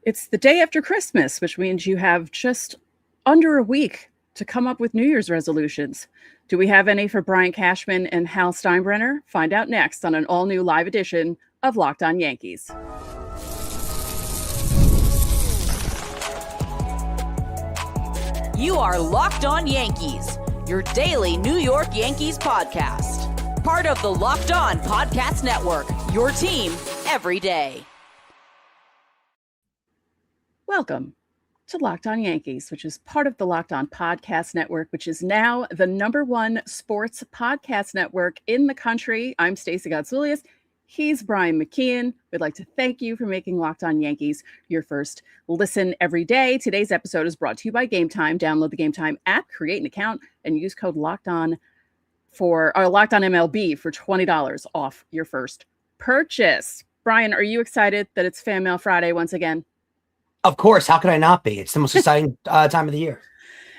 It's the day after Christmas, which means you have just under a week to come up with New Year's resolutions. Do we have any for Brian Cashman and Hal Steinbrenner? Find out next on an all-new live edition of Locked On Yankees. You are Locked On Yankees, your daily New York Yankees podcast. Part of the Locked On Podcast Network, your team every day. Welcome to Locked On Yankees, which is part of the Locked On Podcast Network, which is now the #1 sports podcast network in the country. I'm Stacey Godsoulias. He's Brian McKeon. We'd like to thank you for making Locked On Yankees your first listen every day. Today's episode is brought to you by Gametime. Download the Gametime app, create an account, and use code Locked On MLB for $20 off your first purchase. Brian, are you excited that it's Fanmail Friday once again? Of course. How could I not be? It's the most exciting time of the year.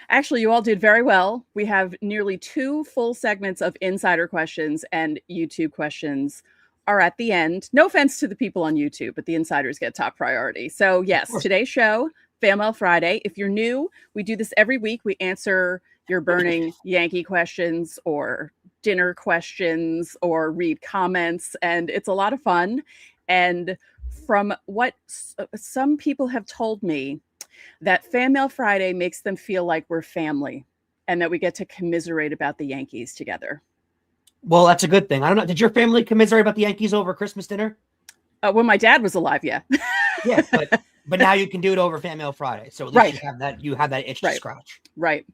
Actually, you all did very well. We have nearly 2 full segments of insider questions, and YouTube questions are at the end. No offense to the people on YouTube, but the insiders get top priority. So yes, today's show, Fanmail Friday. If you're new, we do this every week. We answer your burning Yankee questions or dinner questions or read comments, and it's a lot of fun. And from what some people have told me, that Fanmail Friday makes them feel like we're family and that we get to commiserate about the Yankees together. Well, that's a good thing. I don't know. Did your family commiserate about the Yankees over Christmas dinner? When my dad was alive, yeah. Yeah, but now you can do it over Fanmail Friday. So at least you have that itch to scratch. Right.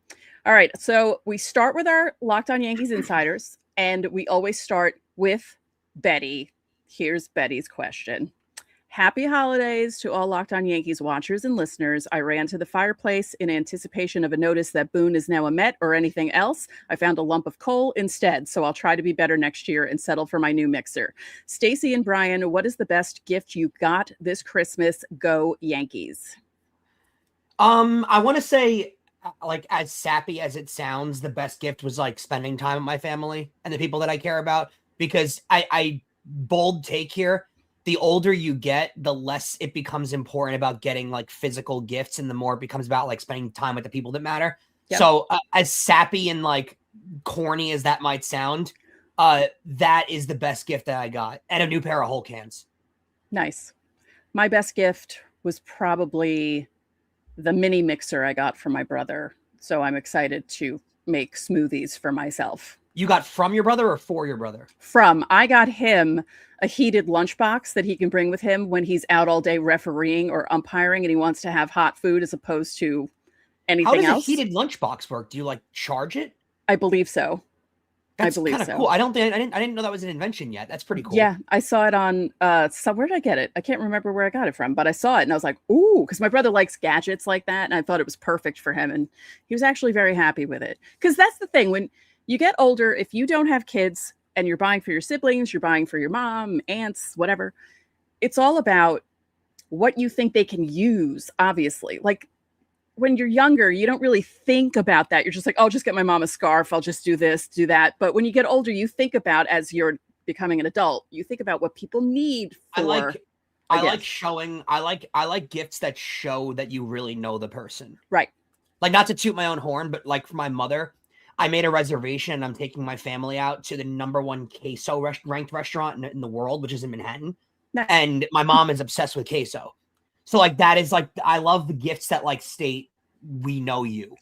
All right. So we start with our Locked On Yankees Insiders, and we always start with Betty. Here's Betty's question. Happy holidays to all Locked On Yankees watchers and listeners. I ran to the fireplace in anticipation of a notice that Boone is now a Met or anything else. I found a lump of coal instead, so I'll try to be better next year and settle for my new mixer. Stacey and Brian, what is the best gift you got this Christmas? Go Yankees. I want to say, like, as sappy as it sounds, the best gift was like spending time with my family and the people that I care about, because I bold take here. The older you get, the less it becomes important about getting like physical gifts, and the more it becomes about like spending time with the people that matter. Yep. So as sappy and like corny as that might sound, that is the best gift that I got, and a new pair of Hulk hands. Nice. My best gift was probably the mini mixer I got from my brother. So I'm excited to make smoothies for myself. You got from your brother or for your brother? I got him a heated lunchbox that he can bring with him when he's out all day refereeing or umpiring and he wants to have hot food as opposed to anything else. How does a heated lunchbox work? Do you like charge it? I believe so. That's kind of cool. I didn't know that was an invention yet. That's pretty cool. Yeah, I saw it on where did I get it? I can't remember where I got it from, but I saw it and I was like, ooh, because my brother likes gadgets like that, and I thought it was perfect for him, and he was actually very happy with it. Because that's the thing, when you get older, if you don't have kids and you're buying for your siblings, you're buying for your mom, aunts, whatever, it's all about what you think they can use, obviously. Like when you're younger, you don't really think about that. You're just like, oh, I'll just get my mom a scarf. I'll just do this, do that. But when you get older, you think about, as you're becoming an adult, you think about what people need for I like gifts that show that you really know the person. Right. Like, not to toot my own horn, but like for my mother, I made a reservation and I'm taking my family out to the #1 queso ranked restaurant in the world, which is in Manhattan. Nice. And my mom is obsessed with queso. So like, that is like, I love the gifts that like state we know you.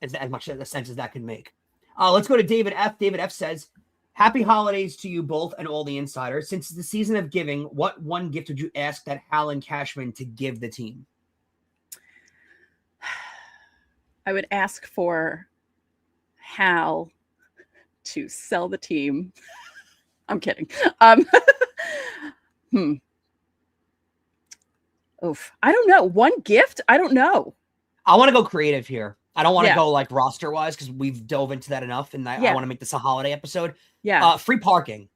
As much of a sense as that can make. Let's go to David F. David F. says, happy holidays to you both and all the insiders. Since the season of giving, what one gift would you ask that Hal and Cashman to give the team? I would ask for Hal to sell the team. I'm kidding. Oof. I don't know. One gift? I don't know. I want to go creative here. I don't want to go like roster wise, because we've dove into that enough, and I want to make this a holiday episode. Yeah. Free parking.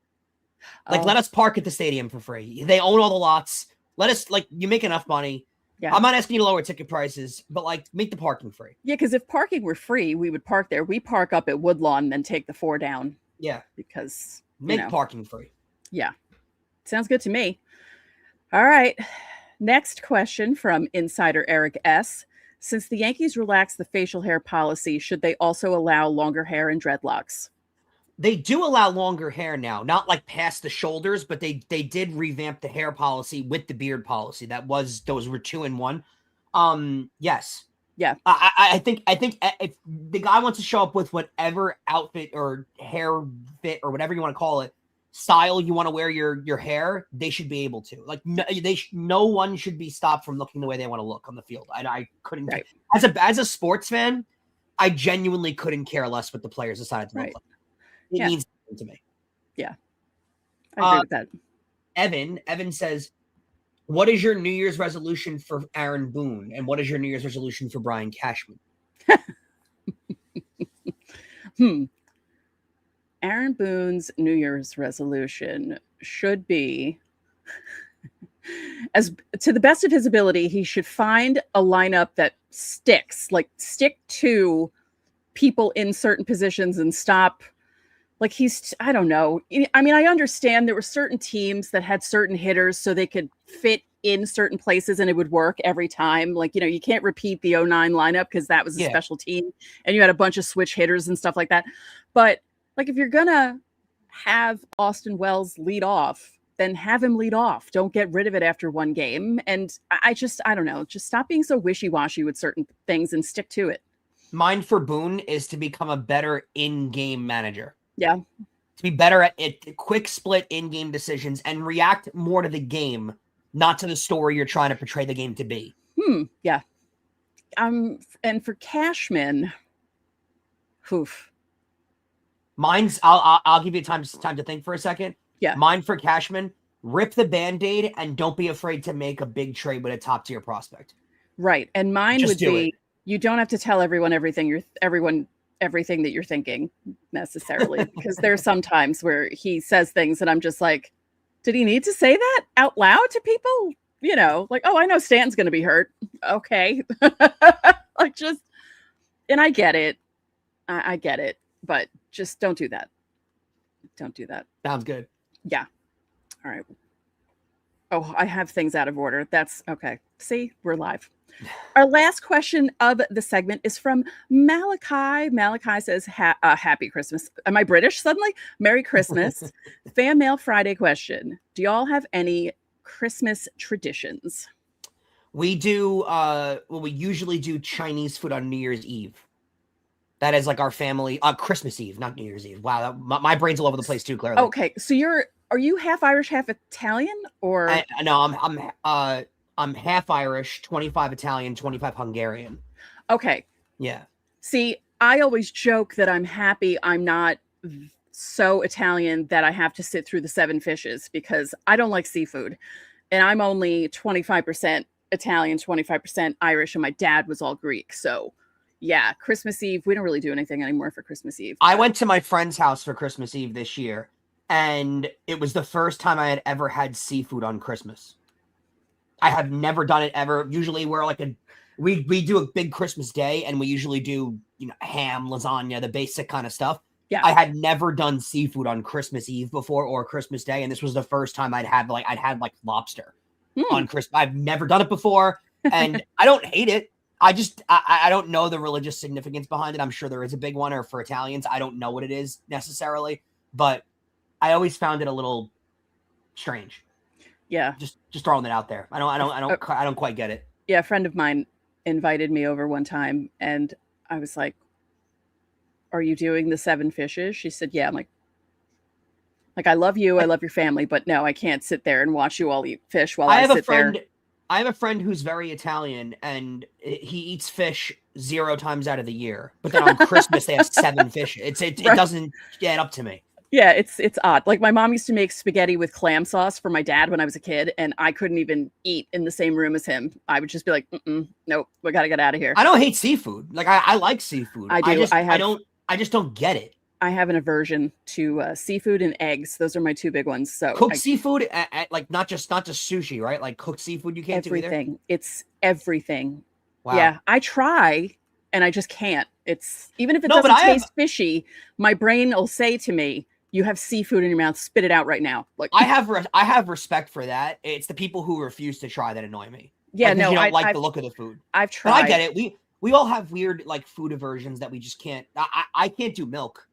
Like, let us park at the stadium for free. They own all the lots. Let us, like, you make enough money. Yeah. I'm not asking you to lower ticket prices, but like, make the parking free. Yeah, because if parking were free, we would park there. We park up at Woodlawn and then take the 4 down. Yeah. Because make parking free. Yeah. Sounds good to me. All right. Next question from Insider Eric S. Since the Yankees relaxed the facial hair policy, should they also allow longer hair and dreadlocks? They do allow longer hair now, not like past the shoulders, but they did revamp the hair policy with the beard policy. Those were 2 in 1. Yes. Yeah. I think if the guy wants to show up with whatever outfit or hair fit or whatever you want to call it, style you want to wear your hair, they should be able to. Like no one should be stopped from looking the way they want to look on the field. I couldn't right. as a sports fan, I genuinely couldn't care less what the players decided to look like. It means something to me. Yeah. I agree with that. Evan says, what is your New Year's resolution for Aaron Boone? And what is your New Year's resolution for Brian Cashman? Aaron Boone's New Year's resolution should be, as to the best of his ability, he should find a lineup that sticks, like stick to people in certain positions and stop. Like I don't know. I mean, I understand there were certain teams that had certain hitters so they could fit in certain places and it would work every time. Like, you can't repeat the 09 lineup because that was a special team and you had a bunch of switch hitters and stuff like that. But like, if you're going to have Austin Wells lead off, then have him lead off. Don't get rid of it after one game. And I don't know, just stop being so wishy-washy with certain things and stick to it. Mine for Boone is to become a better in-game manager. Yeah. To be better at it, quick split in-game decisions and react more to the game, not to the story you're trying to portray the game to be. Yeah. And for Cashman, Mine's I'll give you time to think for a second. Yeah. Mine for Cashman, rip the Band-Aid and don't be afraid to make a big trade with a top-tier prospect. Right. And mine Just would be, you don't have to tell everyone everything that you're thinking necessarily, because there are some times where he says things and I'm just like, did he need to say that out loud to people? Like, oh, I know Stanton's going to be hurt. Okay. Like and I get it. I get it, but just don't do that. Don't do that. Sounds good. Yeah. All right. Oh, I have things out of order. That's okay. See, we're live. Our last question of the segment is from Malachi. Malachi says, happy Christmas. Am I British suddenly? Merry Christmas. Fanmail Friday question. Do y'all have any Christmas traditions? We do, we usually do Chinese food on New Year's Eve. That is like our family, Christmas Eve, not New Year's Eve. Wow, my brain's all over the place too, clearly. Okay, so are you half Irish, half Italian, or? No, I'm half Irish, 25 Italian, 25 Hungarian. Okay. Yeah. See, I always joke that I'm happy I'm not so Italian that I have to sit through the 7 fishes because I don't like seafood. And I'm only 25% Italian, 25% Irish, and my dad was all Greek. So, yeah, Christmas Eve, we don't really do anything anymore for Christmas Eve. I went to my friend's house for Christmas Eve this year, and it was the first time I had ever had seafood on Christmas. I have never done it ever. Usually we're like we do a big Christmas day and we usually do, ham, lasagna, the basic kind of stuff. Yeah. I had never done seafood on Christmas Eve before or Christmas Day. And this was the first time I'd had lobster on Christmas. I've never done it before and I don't hate it. I don't know the religious significance behind it. I'm sure there is a big one, or for Italians, I don't know what it is necessarily, but I always found it a little strange. Yeah. Just throwing it out there. I don't quite get it. Yeah. A friend of mine invited me over one time and I was like, are you doing the 7 fishes? She said, yeah. I'm like, I love you. I love your family, but no, I can't sit there and watch you all eat fish while I sit there. I have a friend who's very Italian and he eats fish 0 times out of the year, but then on Christmas they have 7 fish. It doesn't get up to me. Yeah, it's odd. Like my mom used to make spaghetti with clam sauce for my dad when I was a kid, and I couldn't even eat in the same room as him. I would just be like, nope, we got to get out of here. I don't hate seafood. Like I like seafood. I do. I just don't get it. I have an aversion to seafood and eggs. Those are my 2 big ones. So cooked seafood, like not just sushi, right? Like cooked seafood, you can't do either. Everything. It's everything. Wow. Yeah, I try, and I just can't. It's even if it doesn't taste fishy, my brain will say to me, You have seafood in your mouth. Spit it out right now. Like I have respect for that. It's the people who refuse to try that annoy me. Yeah, like, no, you don't like I've, the look of the food. I've But tried. I get it. We all have weird like food aversions that we just can't. I can't do milk.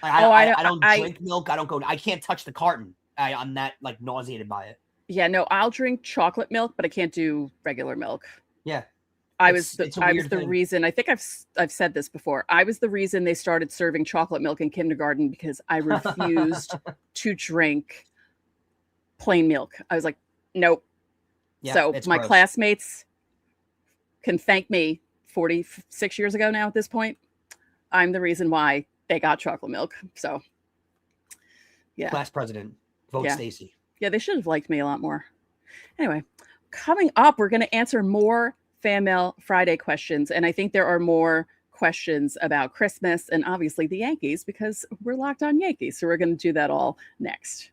Like, I don't drink milk. I can't touch the carton. I'm that like nauseated by it. Yeah, no, I'll drink chocolate milk, but I can't do regular milk. Yeah. I was the reason, I think I've said this before. I was the reason they started serving chocolate milk in kindergarten because I refused to drink plain milk. I was like, nope. Yeah, so my gross. Classmates can thank me 46 years ago now at this point. I'm the reason why they got chocolate milk. So yeah. Class president. Vote Stacey. Yeah, they should have liked me a lot more. Anyway, coming up, we're going to answer more Fanmail Friday questions. And I think there are more questions about Christmas and obviously the Yankees because we're Locked On Yankees. So we're going to do that all next.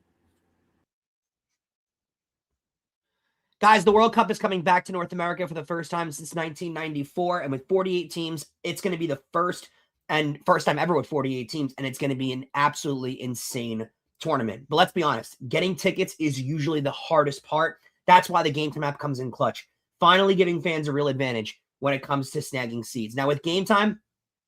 Guys, the World Cup is coming back to North America for the first time since 1994. And with 48 teams, it's going to be the first time ever with 48 teams. And it's going to be an absolutely insane tournament. But let's be honest, getting tickets is usually the hardest part. That's why the Gametime app comes in clutch, finally giving fans a real advantage when it comes to snagging seats. Now with Gametime,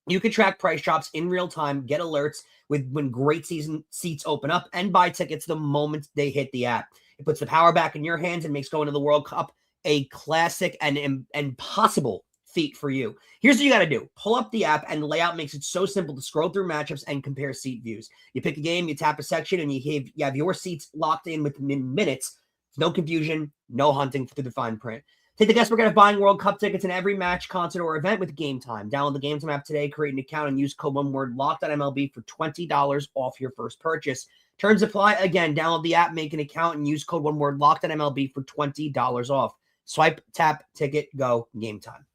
you can track price drops in real time, get alerts when great season seats open up, and buy tickets the moment they hit the app. It puts the power back in your hands and makes going to the World Cup a classic and impossible feat for you. Here's what you got to do. Pull up the app, and the layout makes it so simple to scroll through matchups and compare seat views. You pick a game, you tap a section, and you have your seats locked in within minutes. No confusion, no hunting through the fine print. Take the guesswork out of buying World Cup tickets in every match, concert, or event with Gametime. Download the Gametime app today, create an account, and use code LOCKEDONMLB for $20 off your first purchase. Terms apply. Again, download the app, make an account, and use code LOCKEDONMLB for $20 off. Swipe, tap, ticket, go, Gametime.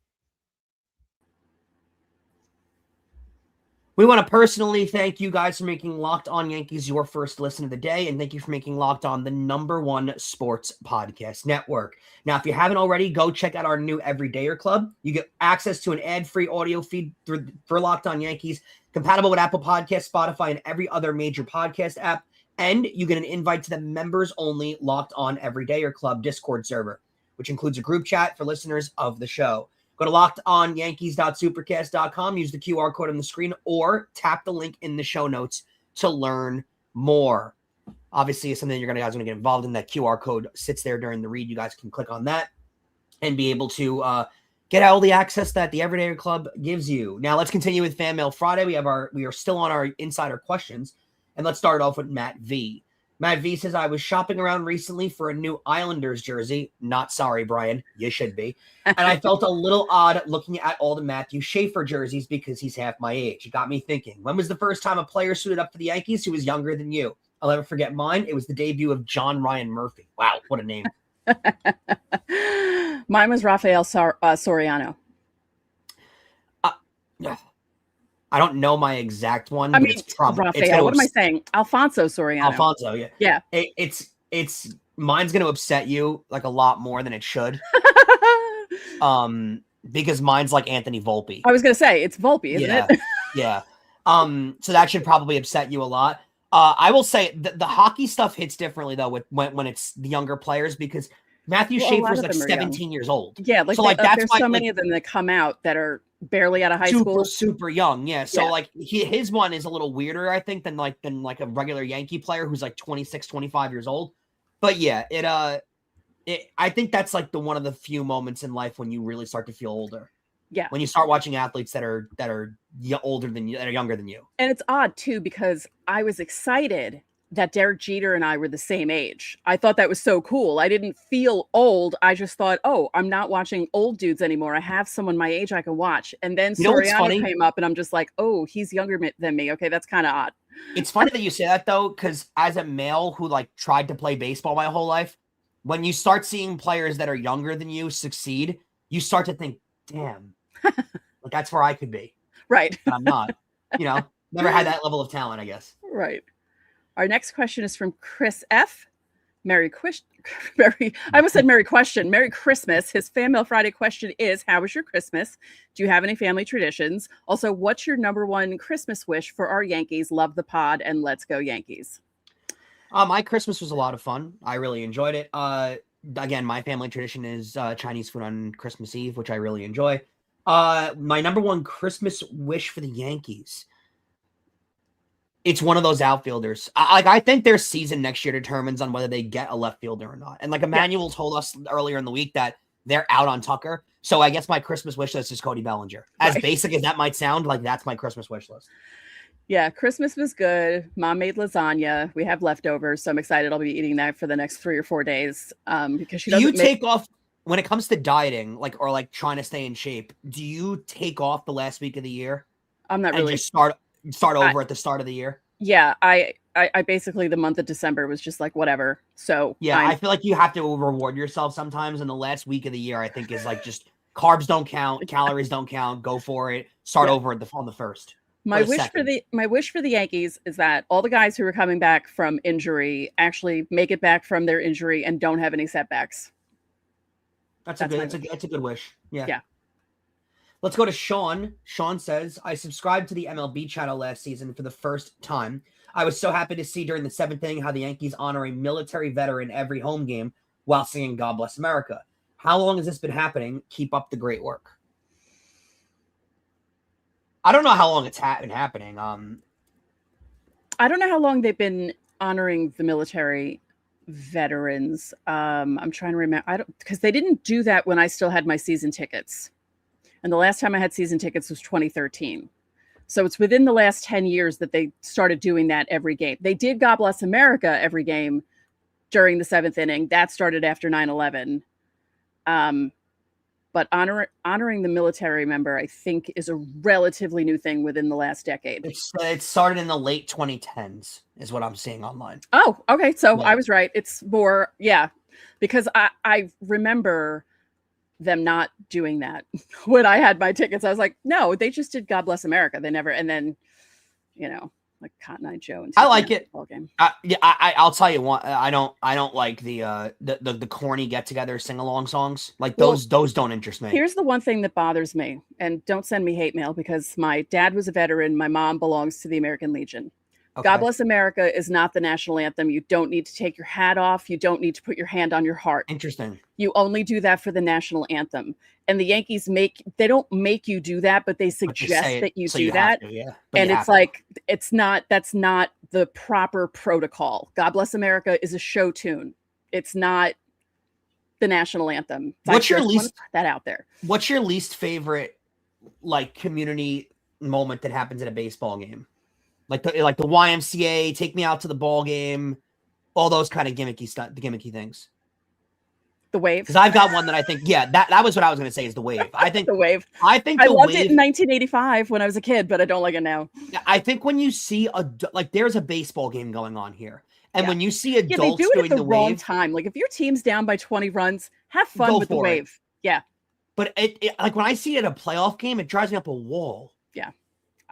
We want to personally thank you guys for making Locked On Yankees your first listen of the day, and thank you for making Locked On the #1 sports podcast network. Now, if you haven't already, go check out our new Everydayer Club. You get access to an ad-free audio feed for Locked On Yankees, compatible with Apple Podcasts, Spotify, and every other major podcast app, and you get an invite to the members-only Locked On Everydayer Club Discord server, which includes a group chat for listeners of the show. Go to lockedonyankees.supercast.com, use the QR code on the screen, or tap the link in the show notes to learn more. Obviously, it's something guys are going to get involved in. That QR code sits there during the read. You guys can click on that and be able to get all the access that the Everydayer Club gives you. Now, let's continue with Fanmail Friday. We are still on our insider questions, and let's start off with Matt V. Matt V says, I was shopping around recently for a new Islanders jersey. Not sorry, Brian. You should be. And I felt a little odd looking at all the Matthew Schaefer jerseys because he's half my age. It got me thinking, when was the first time a player suited up for the Yankees who was younger than you? I'll never forget mine. It was the debut of John Ryan Murphy. Wow, what a name. Mine was Rafael Soriano. I don't know my exact one. I mean, it's probably Rafael. What am I saying? Alfonso Soriano. Alfonso, yeah. Yeah. It's mine's going to upset you like a lot more than it should. Because mine's like Anthony Volpe. I was going to say it's Volpe, isn't it? Yeah. So that should probably upset you a lot. I will say the hockey stuff hits differently though when it's the younger players because Matthew Schaefer is like 17 years old. Yeah, like, so, that's there's so many of them that come out that are barely out of high school. Super young. Yeah. So like his one is a little weirder, I think, than like a regular Yankee player who's like 26, 25 years old. But yeah, I think that's like one of the few moments in life when you really start to feel older. Yeah. When you start watching athletes that are older than you, that are younger than you. And it's odd too, because I was excited that Derek Jeter and I were the same age. I thought that was so cool. I didn't feel old. I just thought, oh, I'm not watching old dudes anymore. I have someone my age I can watch. And then Soriano came up and I'm just like, oh, he's younger than me. Okay, that's kind of odd. It's funny that you say that though, because as a male who like tried to play baseball my whole life, when you start seeing players that are younger than you succeed, you start to think, damn, like that's where I could be. Right. But I'm not, never had that level of talent, I guess. Right. Our next question is from Chris F. Merry I almost said Merry question. Merry Christmas. His Fanmail Friday question is, how was your Christmas? Do you have any family traditions? Also, what's your number one Christmas wish for our Yankees? Love the pod and let's go Yankees. My Christmas was a lot of fun. I really enjoyed it. Again, my family tradition is Chinese food on Christmas Eve, which I really enjoy. My number one Christmas wish for the Yankees. It's one of those outfielders. I think their season next year determines on whether they get a left fielder or not. And like Emmanuel told us earlier in the week that they're out on Tucker. So I guess my Christmas wish list is Cody Bellinger. As basic as that might sound, like that's my Christmas wish list. Yeah, Christmas was good. Mom made lasagna. We have leftovers, so I'm excited. I'll be eating that for the next 3 or 4 days. Because she doesn't. Take off when it comes to dieting, or trying to stay in shape? Do you take off the last week of the year? I'm not really. Just start over at the start of the year. Yeah, I basically the month of December was just like whatever. So yeah, I feel like you have to reward yourself sometimes. And the last week of the year, I think is just carbs don't count, calories don't count. Go for it. Start over on the first. My wish for the Yankees is that all the guys who are coming back from injury actually make it back from their injury and don't have any setbacks. That's a good wish. Yeah. Yeah. Let's go to Sean. Sean says, I subscribed to the MLB channel last season for the first time. I was so happy to see during the 7th inning how the Yankees honor a military veteran every home game while singing God Bless America. How long has this been happening? Keep up the great work. I don't know how long it's been happening. I don't know how long they've been honoring the military veterans. I'm trying to remember. Because they didn't do that when I still had my season tickets. And the last time I had season tickets was 2013. So it's within the last 10 years that they started doing that every game. They did God Bless America every game during the 7th inning. That started after 9/11. But honoring the military member, I think, is a relatively new thing within the last decade. It started in the late 2010s is what I'm seeing online. Oh, okay. So I was right. It's more, because I remember them not doing that when I had my tickets. I was like, no, they just did God Bless America. They never, and then, like Cotton Eye Joe. And I like it. Game. I'll tell you what. I don't like the corny get together sing along songs. Like those don't interest me. Here's the one thing that bothers me, and don't send me hate mail because my dad was a veteran. My mom belongs to the American Legion. Okay. God Bless America is not the national anthem. You don't need to take your hat off. You don't need to put your hand on your heart. Interesting. You only do that for the national anthem. And the Yankees they don't make you do that, but they suggest that you do that. And it's like, that's not the proper protocol. God Bless America is a show tune. It's not the national anthem. What's your least, put that out there. What's your least favorite, community moment that happens at a baseball game? Like the YMCA, take me out to the ball game, all those kind of gimmicky stuff, the gimmicky things. The wave. Because I've got one that I think, that was what I was going to say is the wave. I think the wave. I think I loved it in 1985 when I was a kid, but I don't like it now. I think when you see there's a baseball game going on here, and when you see adults they do it doing at the wrong wave, time. Like if your team's down by 20 runs, have fun with the wave. Yeah. But it when I see it at a playoff game, it drives me up a wall. Yeah,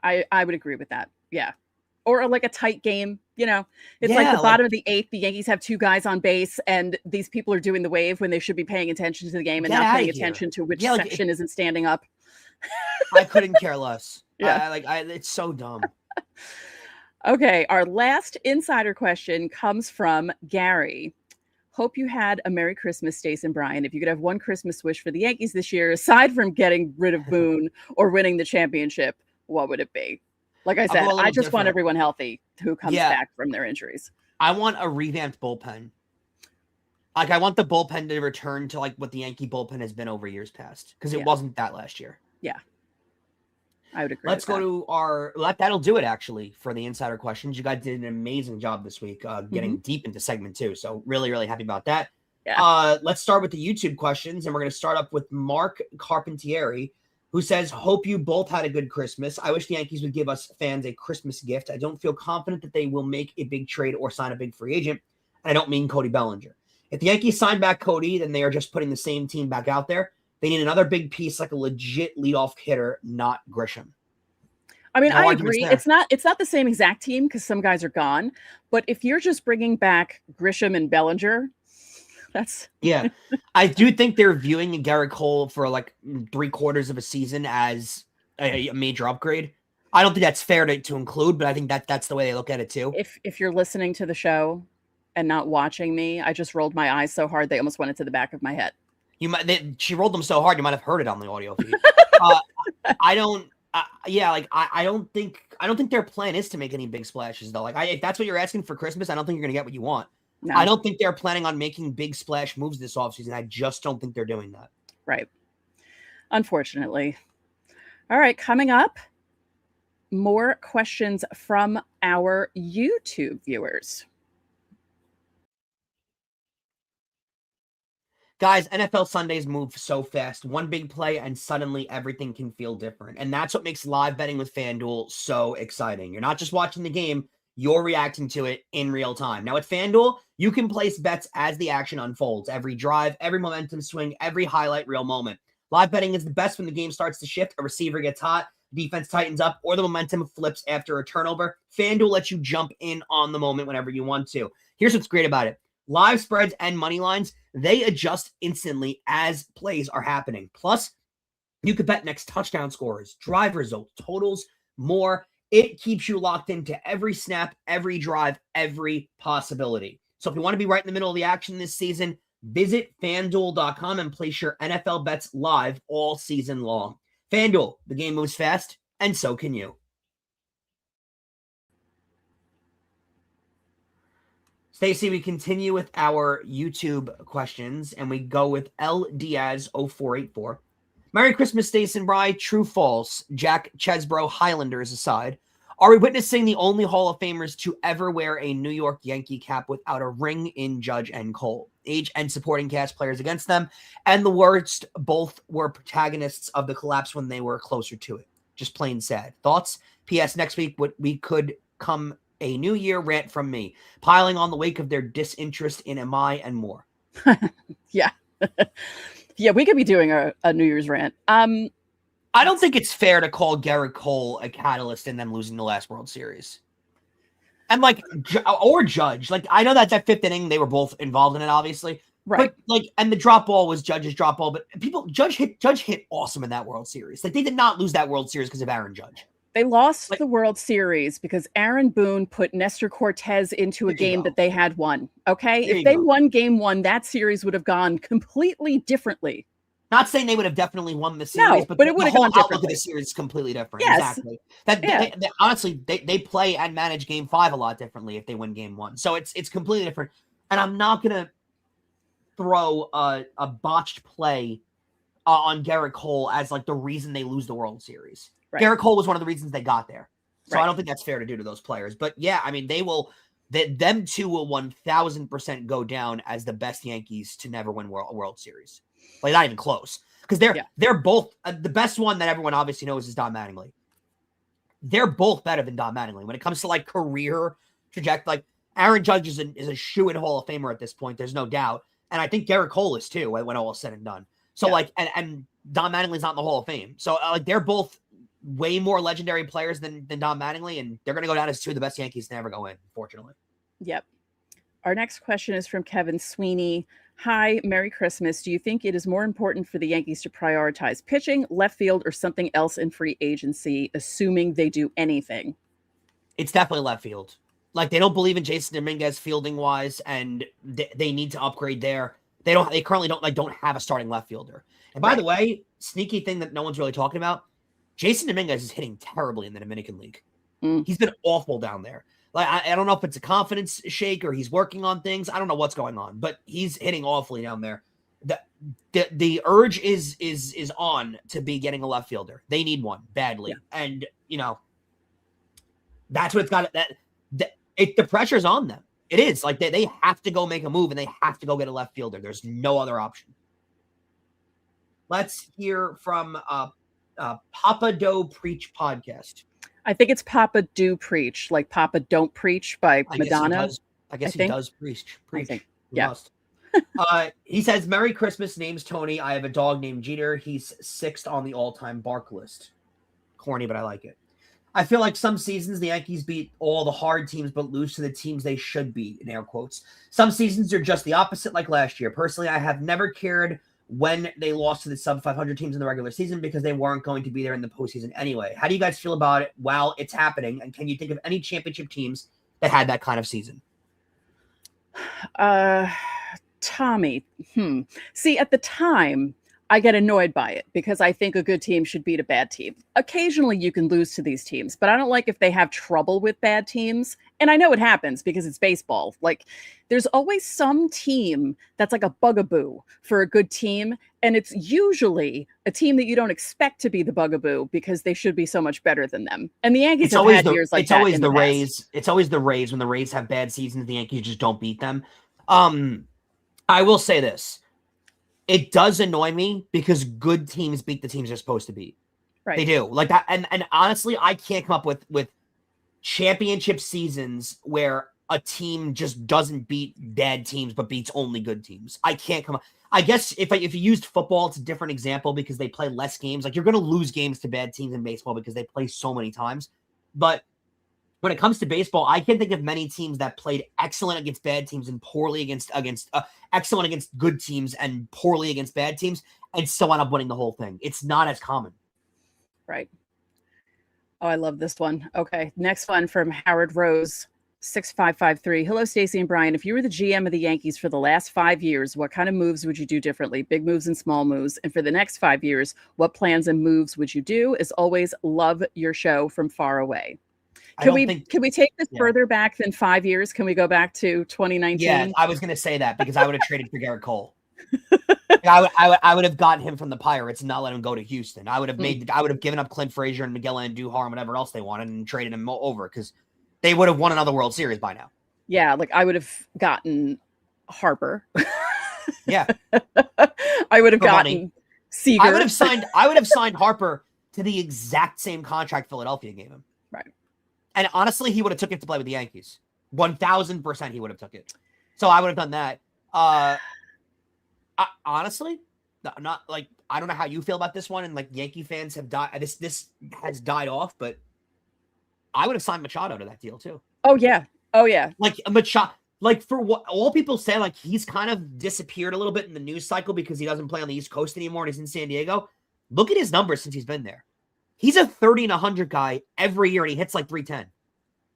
I would agree with that. Yeah. Or like a tight game, it's like the bottom of the 8th. The Yankees have 2 guys on base, and these people are doing the wave when they should be paying attention to the game and not paying attention to which section isn't standing up. I couldn't care less. Yeah, it's so dumb. Okay, our last insider question comes from Gary. Hope you had a Merry Christmas, Stacey and Brian. If you could have one Christmas wish for the Yankees this year, aside from getting rid of Boone or winning the championship, what would it be? Like I said, I just want everyone healthy who comes back from their injuries. I want a revamped bullpen. I want the bullpen to return to what the Yankee bullpen has been over years past, because it wasn't that last year. Yeah, I would agree. Let's go to that'll do it actually for the insider questions. You guys did an amazing job this week, getting deep into segment 2. So really, really happy about that. Yeah. Let's start with the YouTube questions, and we're going to start up with Mark Carpentieri, who says, hope you both had a good Christmas. I wish the Yankees would give us fans a Christmas gift. I don't feel confident that they will make a big trade or sign a big free agent. And I don't mean Cody Bellinger. If the Yankees sign back Cody, then they are just putting the same team back out there. They need another big piece like a legit leadoff hitter, not Grisham. I mean, I agree. It's not the same exact team because some guys are gone. But if you're just bringing back Grisham and Bellinger, Yeah. I do think they're viewing Garrett Cole for like 3/4 of a season as a major upgrade. I don't think that's fair to include, but I think that's the way they look at it too. If you're listening to the show and not watching me, I just rolled my eyes so hard they almost went into the back of my head. She rolled them so hard you might have heard it on the audio feed. I don't think their plan is to make any big splashes though. Like if that's what you're asking for Christmas, I don't think you're gonna get what you want. No. I don't think they're planning on making big splash moves this offseason. I just don't think they're doing that. Right. Unfortunately. All right, coming up, more questions from our YouTube viewers. Guys, NFL Sundays move so fast. One big play and suddenly everything can feel different. And that's what makes live betting with FanDuel so exciting. You're not just watching the game, you're reacting to it in real time. Now at FanDuel, you can place bets as the action unfolds. Every drive, every momentum swing, every highlight reel moment. Live betting is the best when the game starts to shift, a receiver gets hot, defense tightens up, or the momentum flips after a turnover. FanDuel lets you jump in on the moment whenever you want to. Here's what's great about it. Live spreads and money lines, they adjust instantly as plays are happening. Plus, you could bet next touchdown scorers, drive results, totals, more. It keeps you locked into every snap, every drive, every possibility. So if you want to be right in the middle of the action this season, visit FanDuel.com and place your NFL bets live all season long. FanDuel, the game moves fast, and so can you. Stacey, we continue with our YouTube questions, and we go with L. Diaz 0484. Merry Christmas, Stacey and Brian. True, false? Jack Chesbro Highlanders aside, are we witnessing the only Hall of Famers to ever wear a New York Yankee cap without a ring in Judge and Cole? Age and supporting cast players against them, and the worst, both were protagonists of the collapse when they were closer to it. Just plain sad. Thoughts? P.S. Next week, we could come a New Year rant from me, piling on the wake of their disinterest in MI and more. Yeah. Yeah, we could be doing a New Year's rant. I don't think it's fair to call Garrett Cole a catalyst in them losing the last World Series. And or Judge. Like, I know that 5th inning, they were both involved in it, obviously. Right. But and the drop ball was Judge's drop ball, but Judge hit awesome in that World Series. Like, they did not lose that World Series because of Aaron Judge. They lost the World Series because Aaron Boone put Nestor Cortez into a game that they had won. Okay. If they won game 1, that series would have gone completely differently. Not saying they would have definitely won the series, but it would have gone differently. The series is completely different. Yes. Exactly. Honestly, they play and manage game 5 a lot differently if they win game 1. So it's completely different. And I'm not going to throw a botched play on Garrett Cole as like the reason they lose the World Series. Right. Garrett Cole was one of the reasons they got there. So I don't think that's fair to do to those players. But yeah, I mean, them two will 1000% go down as the best Yankees to never win a World Series. Like, not even close. Because they're both the best one that everyone obviously knows is Don Mattingly. They're both better than Don Mattingly when it comes to like career trajectory. Like, Aaron Judge is a shoo-in Hall of Famer at this point. There's no doubt. And I think Garrett Cole is too when all is said and done. So and Don Mattingly's not in the Hall of Fame. So they're both way more legendary players than Don Mattingly, and they're going to go down as two of the best Yankees to never go in, unfortunately. Yep. Our next question is from Kevin Sweeney. Hi, Merry Christmas. Do you think it is more important for the Yankees to prioritize pitching, left field, or something else in free agency, assuming they do anything? It's definitely left field. Like, they don't believe in Jason Dominguez fielding wise, and they need to upgrade there. They currently don't have a starting left fielder. And by the way, sneaky thing that no one's really talking about, Jason Dominguez is hitting terribly in the Dominican League. He's been awful down there. Like, I don't know if it's a confidence shake or he's working on things. I don't know what's going on, but he's hitting awfully down there. The urge is on to be getting a left fielder. They need one badly. Yeah. And, that's what it's got. The pressure's on them. It is. Like, they have to go make a move and they have to go get a left fielder. There's no other option. Let's hear from Papa Doe Preach podcast. I think it's Papa Do Preach, like Papa Don't Preach by Madonna. I guess he does preach. Yeah. He says, Merry Christmas. Name's Tony. I have a dog named Jeter. He's 6th on the all-time bark list. Corny, but I like it. I feel like some seasons the Yankees beat all the hard teams but lose to the teams they should beat, in air quotes. Some seasons are just the opposite, like last year. Personally, I have never cared when they lost to the sub-500 teams in the regular season because they weren't going to be there in the postseason anyway. How do you guys feel about it while it's happening? And can you think of any championship teams that had that kind of season? Tommy. See, at the time, I get annoyed by it because I think a good team should beat a bad team. Occasionally you can lose to these teams, but I don't like if they have trouble with bad teams. And I know it happens because it's baseball. Like there's always some team that's like a bugaboo for a good team. And it's usually a team that you don't expect to be the bugaboo because they should be so much better than them. And the Yankees have had years like that. It's always the Rays. It's always the Rays. When the Rays have bad seasons, the Yankees just don't beat them. I will say this. It does annoy me because good teams beat the teams they're supposed to beat. Right. They do. Like that. And honestly, I can't come up with championship seasons where a team just doesn't beat bad teams but beats only good teams. I can't come up. I guess if you used football, it's a different example because they play less games. Like you're going to lose games to bad teams in baseball because they play so many times. But when it comes to baseball, I can't think of many teams that played excellent against bad teams and poorly against excellent against good teams and poorly against bad teams and still wound up winning the whole thing. It's not as common. Right. Oh, I love this one. Okay. Next one from Howard Rose, 6553. Hello, Stacey and Brian. If you were the GM of the Yankees for the last 5 years, what kind of moves would you do differently? Big moves and small moves. And for the next 5 years, what plans and moves would you do? As always, love your show from far away. Can we take this further back than 5 years? Can we go back to 2019? Yeah, I was going to say that because I would have traded for Garrett Cole. I would have gotten him from the Pirates and not let him go to Houston. I would have given up Clint Frazier and Miguel Andujar and whatever else they wanted and traded him over because they would have won another World Series by now. Yeah, like I would have gotten Harper. Yeah, I would have gotten Seager. I would have signed Harper to the exact same contract Philadelphia gave him. Right. And honestly, he would have took it to play with the Yankees. 1,000% he would have took it. So I would have done that. Honestly, not like I don't know how you feel about this one, and like Yankee fans have died. This has died off, but I would have signed Machado to that deal too. Oh yeah. Like Machado, like for what all people say, like he's kind of disappeared a little bit in the news cycle because he doesn't play on the East Coast anymore and he's in San Diego. Look at his numbers since he's been there. He's a 30 and 100 guy every year, and he hits like 310.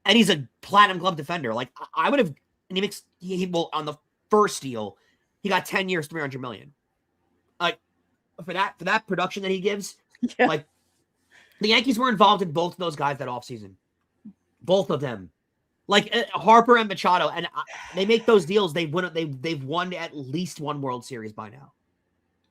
And he's a platinum glove defender. Like I would have, and he will on the first deal, he got 10 years, $300 million. Like for that production that he gives, like the Yankees were involved in both of those guys that offseason. Both of them, like Harper and Machado, and they make those deals. They've won at least one World Series by now,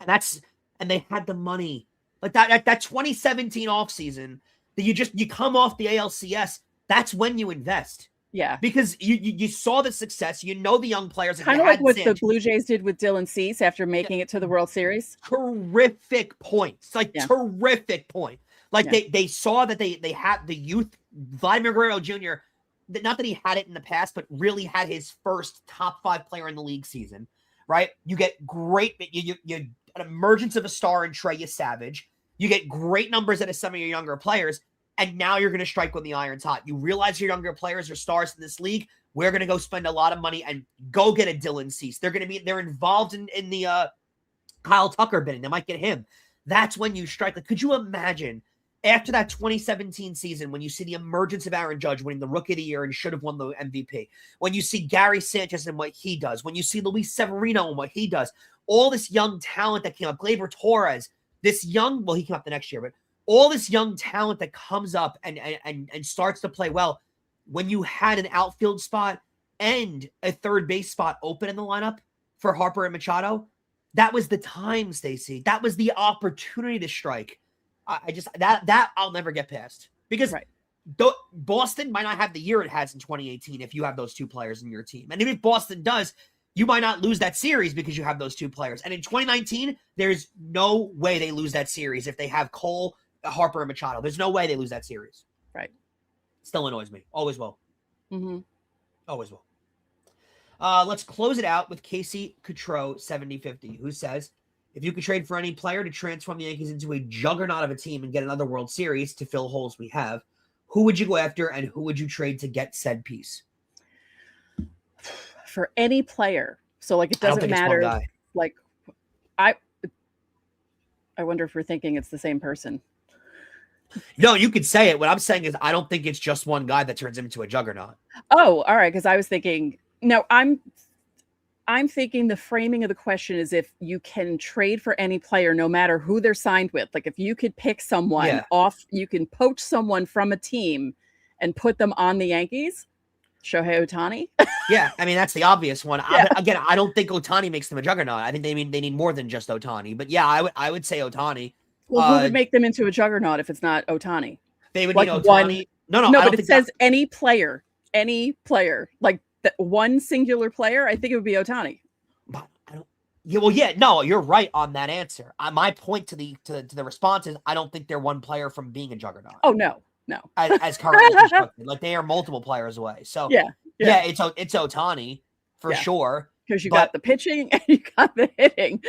and they had the money. Like that 2017 offseason that you come off the ALCS, that's when you invest. Yeah. Because you saw the success, the young players. Kind of like what the Blue Jays did with Dylan Cease after making it to the World Series. Terrific points. Terrific point. Like they saw that they had the youth, Vladimir Guerrero Jr., not that he had it in the past, but really had his first top 5 player in the league season, right? You get great, you an emergence of a star in Trey Savage. You get great numbers out of some of your younger players, and now you're going to strike when the iron's hot. You realize your younger players are stars in this league. We're going to go spend a lot of money and go get a Dylan Cease. They're involved in the Kyle Tucker bidding. They might get him. That's when you strike. Like, could you imagine after that 2017 season when you see the emergence of Aaron Judge winning the Rookie of the Year and should have won the MVP, when you see Gary Sanchez and what he does, when you see Luis Severino and what he does, all this young talent that came up, Gleyber Torres, he came up the next year, but all this young talent that comes up and starts to play well, when you had an outfield spot and a third base spot open in the lineup for Harper and Machado, that was the time, Stacey. That was the opportunity to strike. That I'll never get past because Boston might not have the year it has in 2018 if you have those two players in your team. And even if Boston does, you might not lose that series because you have those two players. And in 2019, there's no way they lose that series if they have Cole, Harper, and Machado. There's no way they lose that series. Right. Still annoys me. Always will. Mm-hmm. Always will. Let's close it out with Casey Cotreau 7050, who says, if you could trade for any player to transform the Yankees into a juggernaut of a team and get another World Series to fill holes we have, who would you go after and who would you trade to get said piece? For any player. So like, it doesn't matter. Like I wonder if we're thinking it's the same person. No, you could say it. What I'm saying is I don't think it's just one guy that turns him into a juggernaut. Oh, all right. Because I was thinking, no, I'm thinking the framing of the question is if you can trade for any player, no matter who they're signed with. Like if you could pick someone off, you can poach someone from a team and put them on the Yankees. Shohei Ohtani. Yeah, I mean that's the obvious one. Yeah. I don't think Ohtani makes them a juggernaut. I think they need more than just Ohtani. But yeah, I would say Ohtani. Well, who would make them into a juggernaut if it's not Ohtani? They would like need Ohtani. No, but it says any player, like that one singular player. I think it would be Ohtani. No, you're right on that answer. My point to the response is I don't think they're one player from being a juggernaut. Oh no. As currently constructed, like they are multiple players away. So yeah, it's Ohtani for sure because you got the pitching and you got the hitting.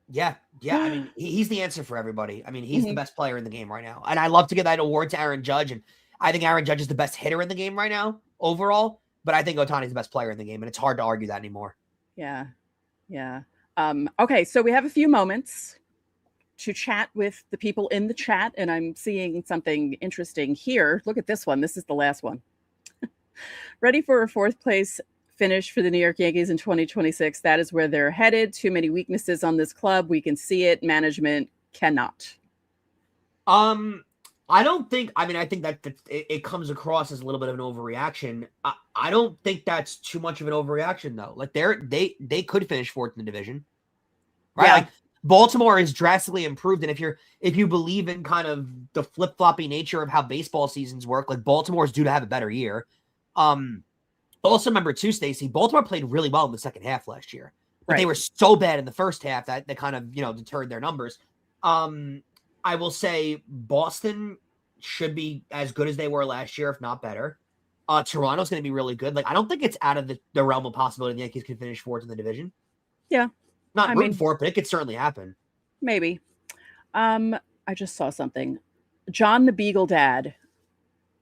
Yeah. I mean, he's the answer for everybody. I mean, he's the best player in the game right now, and I love to give that award to Aaron Judge. And I think Aaron Judge is the best hitter in the game right now overall. But I think Ohtani's the best player in the game, and it's hard to argue that anymore. Yeah. Okay, so we have a few moments to chat with the people in the chat, and I'm seeing something interesting here. Look at this one. This is the last one. Ready for a fourth place finish for the New York Yankees in 2026. That is where they're headed. Too many weaknesses on this club. We can see it. Management cannot. I don't think. I mean, I think that it comes across as a little bit of an overreaction. I don't think that's too much of an overreaction though. Like they could finish fourth in the division, right? Yeah. Like Baltimore is drastically improved, and if you believe in kind of the flip floppy nature of how baseball seasons work, like Baltimore's due to have a better year. Also remember too, Stacey, Baltimore played really well in the second half last year, but they were so bad in the first half that they kind of deterred their numbers. I will say Boston should be as good as they were last year, if not better. Toronto's going to be really good. Like I don't think it's out of the realm of possibility the Yankees can finish fourth in the division. Yeah. Not rooting for it, but it could certainly happen. Maybe. I just saw something. John the Beagle Dad,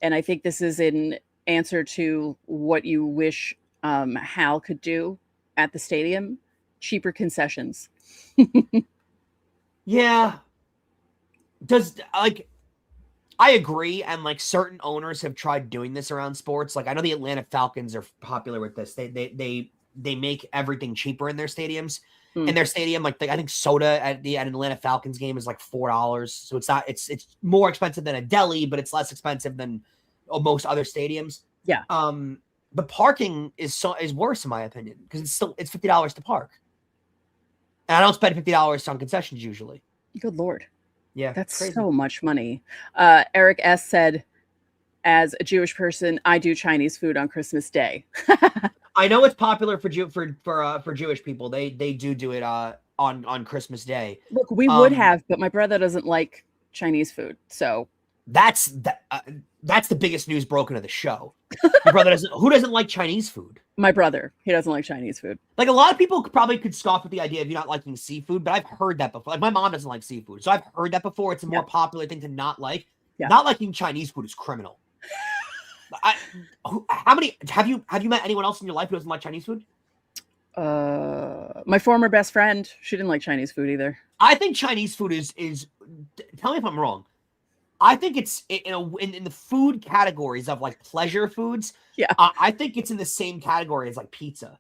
and I think this is in answer to what you wish Hal could do at the stadium, cheaper concessions. Yeah. I agree, and like certain owners have tried doing this around sports. Like I know the Atlanta Falcons are popular with this. They make everything cheaper in their stadiums. In their stadium, like I think soda at an Atlanta Falcons game is like $4. So it's more expensive than a deli, but it's less expensive than most other stadiums. Yeah. But parking is worse in my opinion because it's $50 to park, and I don't spend $50 on concessions usually. Good Lord. Yeah, that's crazy. So much money. Eric S. said, as a Jewish person, I do Chinese food on Christmas Day. I know it's popular for Jewish people. They do it on Christmas Day. Look, we would have, but my brother doesn't like Chinese food, so that's the biggest news broken of the show. Your brother doesn't. Who doesn't like Chinese food? My brother. He doesn't like Chinese food. Like a lot of people probably could scoff at the idea of you not liking seafood, but I've heard that before. Like my mom doesn't like seafood, so I've heard that before. It's a more popular thing to not like. Yeah. Not liking Chinese food is criminal. How many have you met anyone else in your life who doesn't like Chinese food? My former best friend, she didn't like Chinese food either. I think Chinese food is tell me if I'm wrong. I think it's in the food categories of like pleasure foods. Yeah. I think it's in the same category as like pizza.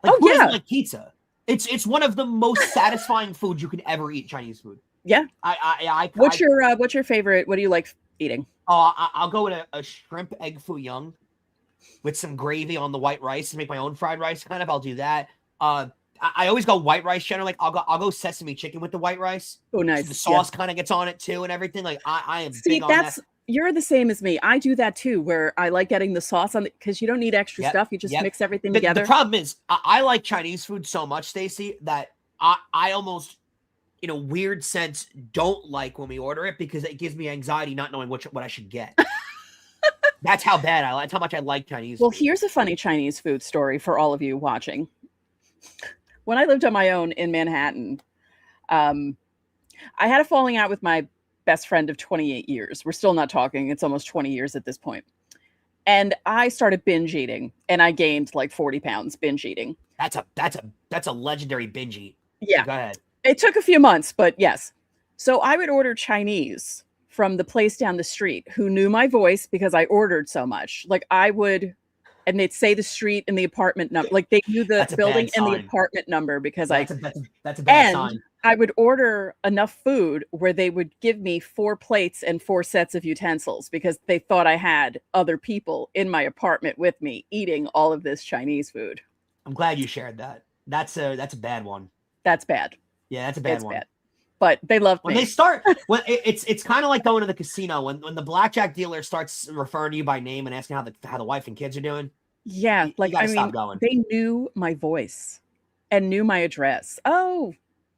Like, who doesn't like pizza? It's one of the most satisfying foods you can ever eat. Chinese food. Yeah. What's your favorite? What do you like eating? I'll go with a shrimp egg foo young with some gravy on the white rice and make my own fried rice. Kind of, I'll do that. I always go white rice generally. Like I'll go sesame chicken with the white rice. Oh, nice. So the sauce kind of gets on it too and everything. Like I am big on that. You're the same as me. I do that too, where I like getting the sauce on it because you don't need extra stuff. You just mix everything together. The problem is I like Chinese food so much, Stacey, that I almost, in a weird sense, don't like when we order it because it gives me anxiety not knowing what I should get. That's how bad that's how much I like Chinese food. Well, here's a funny Chinese food story for all of you watching. When I lived on my own in Manhattan, I had a falling out with my best friend of 28 years. We're still not talking. It's almost 20 years at this point. And I started binge eating, and I gained like 40 pounds binge eating. That's a legendary binge eat. Yeah. Go ahead. It took a few months, but yes. So I would order Chinese from the place down the street who knew my voice because I ordered so much. Like I would, and they'd say the street and the apartment number. Like they knew the building and the apartment number because that's a bad sign. I would order enough food where they would give me 4 plates and 4 sets of utensils because they thought I had other people in my apartment with me eating all of this Chinese food. I'm glad you shared that. That's a bad one. That's bad. Yeah, that's a bad one. Bad. But they loved me. When they start, it's kind of like going to the casino when the blackjack dealer starts referring to you by name and asking how the wife and kids are doing. Yeah, like I mean, they knew my voice and knew my address. Oh,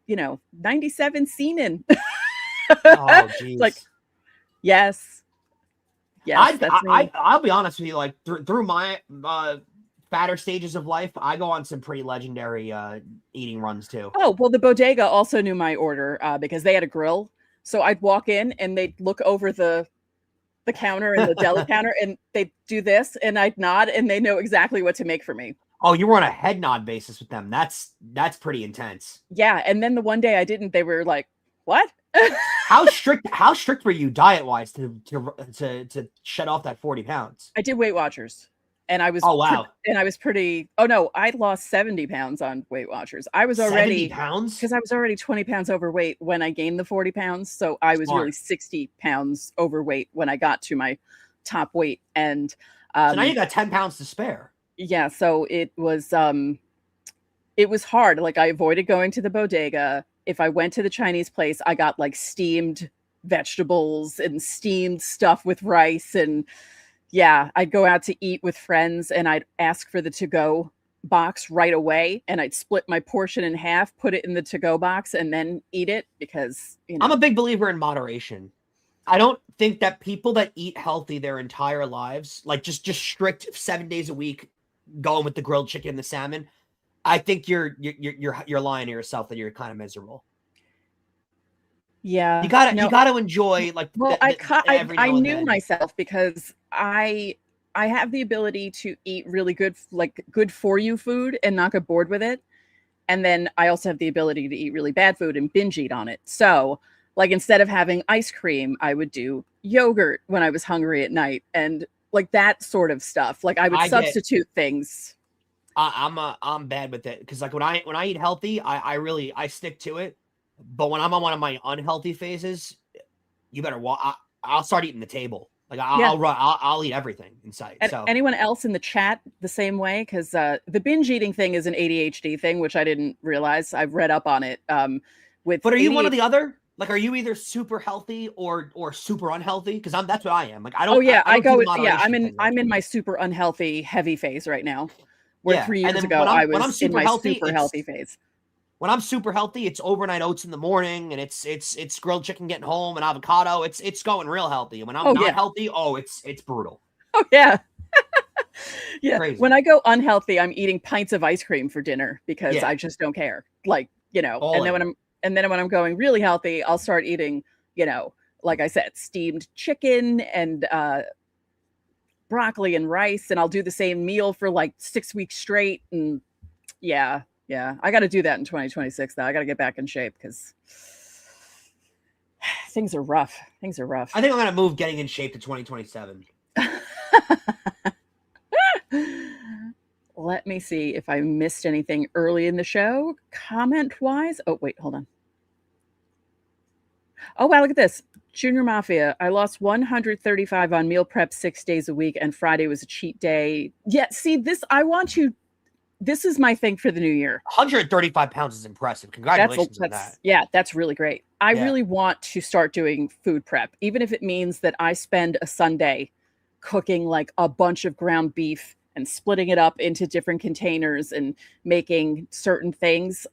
97 Seaman. Oh, geez. Like, yes. I'll be honest with you. Like through my fatter stages of life, I go on some pretty legendary eating runs too. Oh, well, the bodega also knew my order because they had a grill. So I'd walk in and they'd look over the counter and the deli counter and they'd do this and I'd nod and they know exactly what to make for me. Oh, you were on a head nod basis with them. That's pretty intense. Yeah, and then the one day I didn't, they were like, "What?" How strict were you diet wise to shed off that 40 pounds? I did Weight Watchers. And I was I lost 70 pounds on Weight Watchers. I was already 70 pounds because I was already 20 pounds overweight when I gained the 40 pounds. So I was really 60 pounds overweight when I got to my top weight. And so now you got 10 pounds to spare. Yeah. So it was hard. Like I avoided going to the bodega. If I went to the Chinese place, I got like steamed vegetables and steamed stuff with rice and yeah, I'd go out to eat with friends and I'd ask for the to-go box right away and I'd split my portion in half, put it in the to-go box and then eat it because, I'm a big believer in moderation. I don't think that people that eat healthy their entire lives, like just strict 7 days a week, going with the grilled chicken and the salmon, I think you're lying to yourself that you're kind of miserable. Yeah, you gotta enjoy like. Well, I knew myself because I have the ability to eat really good, like good for you food and not get bored with it, and then I also have the ability to eat really bad food and binge eat on it. So, like instead of having ice cream, I would do yogurt when I was hungry at night, and like that sort of stuff. Like I would substitute things. I'm bad with it because like when I eat healthy, I stick to it. But when I'm on one of my unhealthy phases, you better I'll start eating the table. Like I'll eat everything in sight. So anyone else in the chat the same way? Because the binge eating thing is an ADHD thing, which I didn't realize. I've read up on it. But are you one or the other? Like, are you either super healthy or super unhealthy? Because that's what I am. Like I don't. Oh yeah, I go. I'm in my super unhealthy heavy phase right now. Where 3 years ago I was in my super healthy phase. When I'm super healthy, it's overnight oats in the morning, and it's grilled chicken getting home and avocado. It's going real healthy. And when I'm not healthy, it's brutal. Oh yeah, yeah. Crazy. When I go unhealthy, I'm eating pints of ice cream for dinner because I just don't care. Like and then when I'm going really healthy, I'll start eating like I said, steamed chicken and broccoli and rice, and I'll do the same meal for like 6 weeks straight. And yeah, I got to do that in 2026 though. I got to get back in shape because things are rough. I think I'm going to move getting in shape to 2027. Let me see if I missed anything early in the show comment wise. Oh, wait, hold on. Oh, wow, look at this. Junior Mafia. I lost 135 on meal prep 6 days a week, and Friday was a cheat day. Yeah, see, this is my thing for the new year. 135 pounds is impressive. Congratulations on that. Yeah, that's really great. I really want to start doing food prep, even if it means that I spend a Sunday cooking like a bunch of ground beef and splitting it up into different containers and making certain things.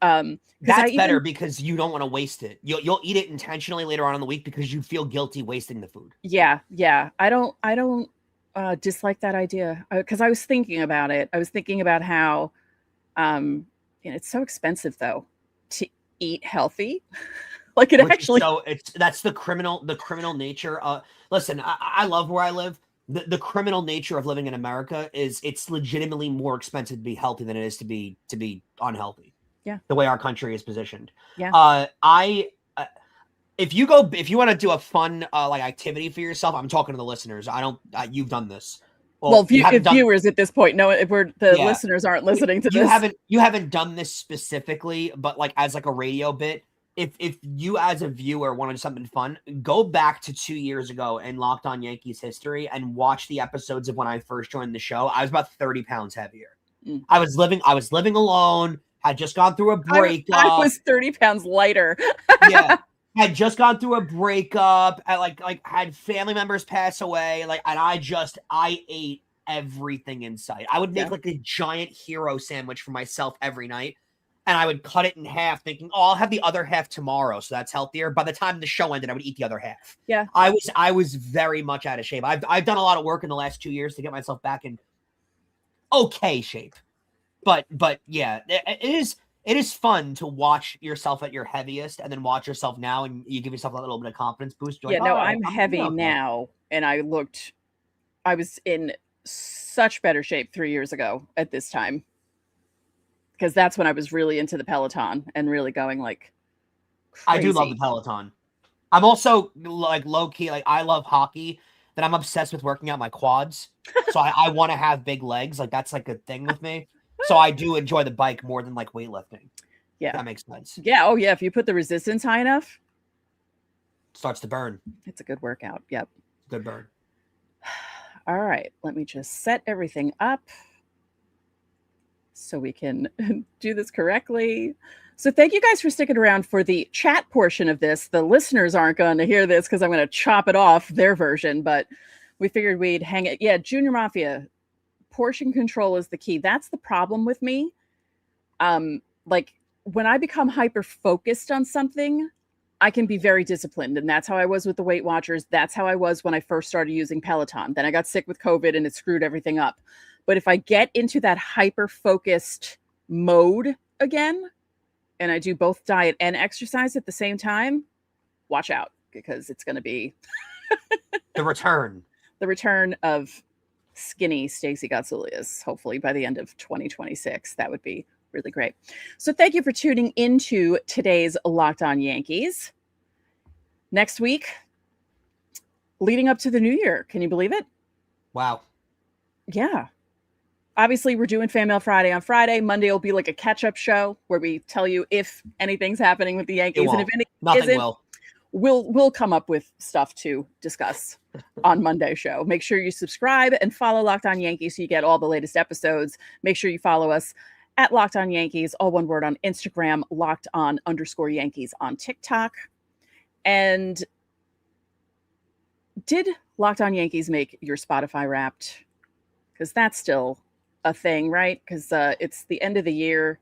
That's better because you don't want to waste it. You'll eat it intentionally later on in the week because you feel guilty wasting the food. Yeah. I don't dislike that idea because I was thinking about it. I was thinking about how it's so expensive though to eat healthy. Like it actually. So that's the criminal nature. Listen, I love where I live. The criminal nature of living in America is it's legitimately more expensive to be healthy than it is to be unhealthy. Yeah. The way our country is positioned. Yeah. If you want to do a fun like activity for yourself, I'm talking to the listeners. You've done this. Well, viewers at this point, no, if listeners aren't listening to this. You haven't done this specifically, but like as like a radio bit, if you as a viewer want to do something fun, go back to 2 years ago in Locked On Yankees history and watch the episodes of when I first joined the show. I was about 30 pounds heavier. I was living alone, had just gone through a breakup. I was 30 pounds lighter. Yeah. Had just gone through a breakup, like had family members pass away, and I ate everything in sight. I would make like a giant hero sandwich for myself every night, and I would cut it in half, thinking, "Oh, I'll have the other half tomorrow, so that's healthier." By the time the show ended, I would eat the other half. Yeah, I was very much out of shape. I've done a lot of work in the last 2 years to get myself back in okay shape, but yeah, it is fun to watch yourself at your heaviest and then watch yourself now and you give yourself a little bit of confidence boost. You're like, I'm heavy now. And I was in such better shape 3 years ago at this time. Because that's when I was really into the Peloton and really going like crazy. I do love the Peloton. I'm also like low key, like I love hockey, that I'm obsessed with working out my quads. So I want to have big legs. Like that's like a thing with me. So I do enjoy the bike more than like weightlifting. Yeah. That makes sense. Yeah. Oh yeah. If you put the resistance high enough, it starts to burn. It's a good workout. Yep. Good burn. All right. Let me just set everything up so we can do this correctly. So thank you guys for sticking around for the chat portion of this. The listeners aren't going to hear this because I'm going to chop it off their version, but we figured we'd hang it. Yeah. Junior Mafia. Portion control is the key. That's the problem with me. Like when I become hyper focused on something, I can be very disciplined. And that's how I was with the Weight Watchers. That's how I was when I first started using Peloton. Then I got sick with COVID and it screwed everything up. But if I get into that hyper focused mode again, and I do both diet and exercise at the same time, watch out because it's going to be the return of skinny Stacey Gotsulias, hopefully by the end of 2026. That would be really great. So thank you for tuning into today's Locked On Yankees. Next week, leading up to the new year. Can you believe it? Wow. Yeah. Obviously, we're doing Fanmail Friday on Friday. Monday will be like a catch-up show where we tell you if anything's happening with the Yankees. And if anything isn't, we'll come up with stuff to discuss on Monday's show. Make sure you subscribe and follow Locked On Yankees so you get all the latest episodes. Make sure you follow us at Locked On Yankees, all one word, on Instagram, LockedOn_Yankees on TikTok. And did Locked On Yankees make your Spotify Wrapped? Because that's still a thing, right? Because it's the end of the year.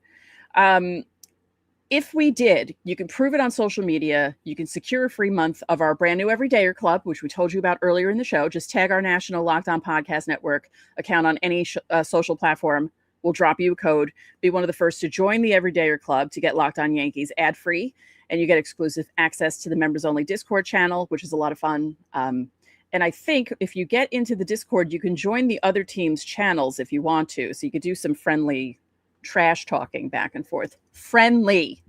If we did, you can prove it on social media. You can secure a free month of our brand new Everydayer Club, which we told you about earlier in the show. Just tag our national Locked On Podcast Network account on any social platform. We'll drop you a code. Be one of the first to join the Everydayer Club to get Locked On Yankees ad-free. And you get exclusive access to the members-only Discord channel, which is a lot of fun. And I think if you get into the Discord, you can join the other team's channels if you want to. So you could do some friendly trash talking back and forth. Friendly.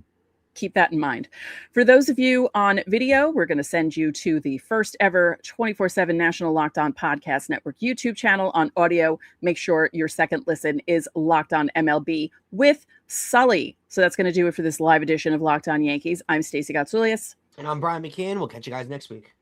Keep that in mind. For those of you on video, we're going to send you to the first ever 24/7 National Locked On Podcast Network YouTube channel. On audio, make sure your second listen is Locked On MLB with Sully. So that's going to do it for this live edition of Locked On Yankees. I'm Stacey Gotsulias. And I'm Brian McKeon. We'll catch you guys next week.